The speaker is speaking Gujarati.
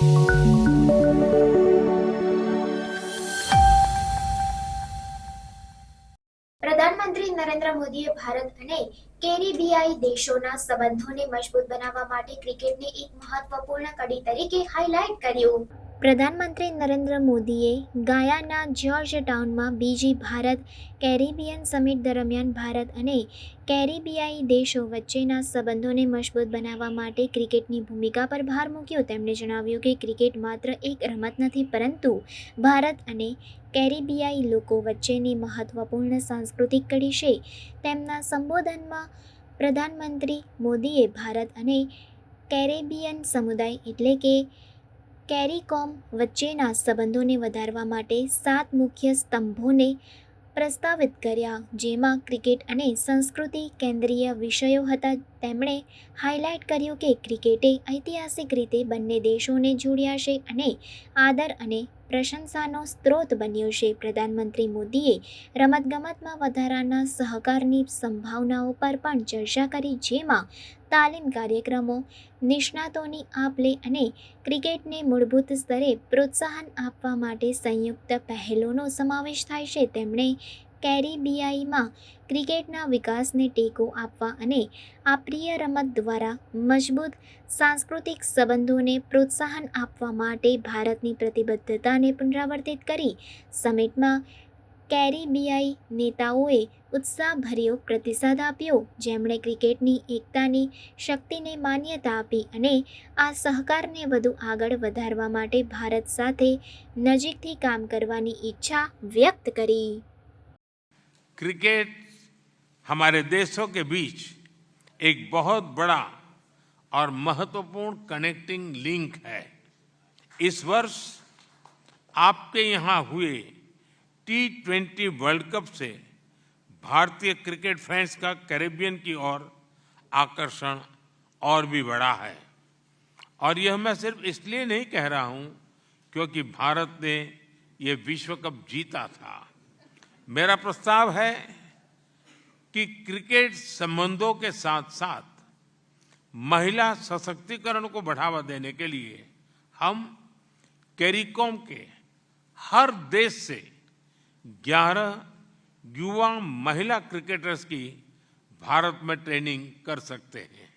પ્રધાનમંત્રી નરેન્દ્ર મોદીએ ભારત અને કેરેબિયાઈ દેશોના સંબંધોને મજબૂત બનાવવા માટે ક્રિકેટને એક મહત્વપૂર્ણ કડી તરીકે હાઇલાઇટ કર્યું. પ્રધાનમંત્રી નરેન્દ્ર મોદીએ ગાયાના જ્યોર્જ ટાઉનમાં બીજી ભારત કેરેબિયન સમિટ દરમિયાન ભારત અને કેરેબિયાઈ દેશો વચ્ચેના સંબંધોને મજબૂત બનાવવા માટે ક્રિકેટની ભૂમિકા પર ભાર મૂક્યો. તેમણે જણાવ્યું કે ક્રિકેટ માત્ર એક રમત નથી, પરંતુ ભારત અને કેરેબિયાઈ લોકો વચ્ચેની મહત્વપૂર્ણ સાંસ્કૃતિક કડી છે. તેમના સંબોધનમાં પ્રધાનમંત્રી મોદીએ ભારત અને કેરેબિયન સમુદાય એટલે કે કેરીકોમ વચ્ચેના સંબંધોને વધારવા માટે 7 મુખ્ય સ્તંભોને પ્રસ્તાવિત કર્યા, જેમાં ક્રિકેટ અને સંસ્કૃતિ કેન્દ્રીય વિષયો હતા. તેમણે હાઇલાઇટ કર્યું કે ક્રિકેટે ઐતિહાસિક રીતે બંને દેશોને જોડ્યા છે અને આદર અને પ્રશંસાનો સ્ત્રોત બન્યો છે. પ્રધાનમંત્રી મોદીએ રમતગમતમાં વધારાના સહકારની સંભાવનાઓ પર પણ ચર્ચા કરી, જેમાં તાલીમ કાર્યક્રમો, નિષ્ણાતોની આપ-લે અને ક્રિકેટને મૂળભૂત સ્તરે પ્રોત્સાહન આપવા માટે સંયુક્ત પહેલોનો સમાવેશ થાય છે. તેમણે કેરેબિયાઈમાં ક્રિકેટના વિકાસને ટેકો આપવા અને આ પ્રિય રમત દ્વારા મજબૂત સાંસ્કૃતિક સંબંધોને પ્રોત્સાહન આપવા માટે ભારતની પ્રતિબદ્ધતાને પુનરાવર્તિત કરી. સમિટમાં કેરેબિયાઈ નેતાઓએ ઉત્સાહભર્યો પ્રતિસાદ આપ્યો, જેમણે ક્રિકેટની એકતાની શક્તિને માન્યતા આપી અને આ સહકારને વધુ આગળ વધારવા માટે ભારત સાથે નજીકથી કામ કરવાની ઈચ્છા વ્યક્ત કરી. क्रिकेट हमारे देशों के बीच एक बहुत बड़ा और महत्वपूर्ण कनेक्टिंग लिंक है. इस वर्ष आपके यहाँ हुए T20 वर्ल्ड कप से भारतीय क्रिकेट फैंस का कैरेबियन की ओर आकर्षण और भी बढ़ा है. और यह मैं सिर्फ इसलिए नहीं कह रहा हूँ क्योंकि भारत ने ये विश्व कप जीता था. मेरा प्रस्ताव है कि क्रिकेट संबंधों के साथ साथ महिला सशक्तिकरण को बढ़ावा देने के लिए हम कैरिकॉम के हर देश से 11 युवा महिला क्रिकेटर्स की भारत में ट्रेनिंग कर सकते हैं.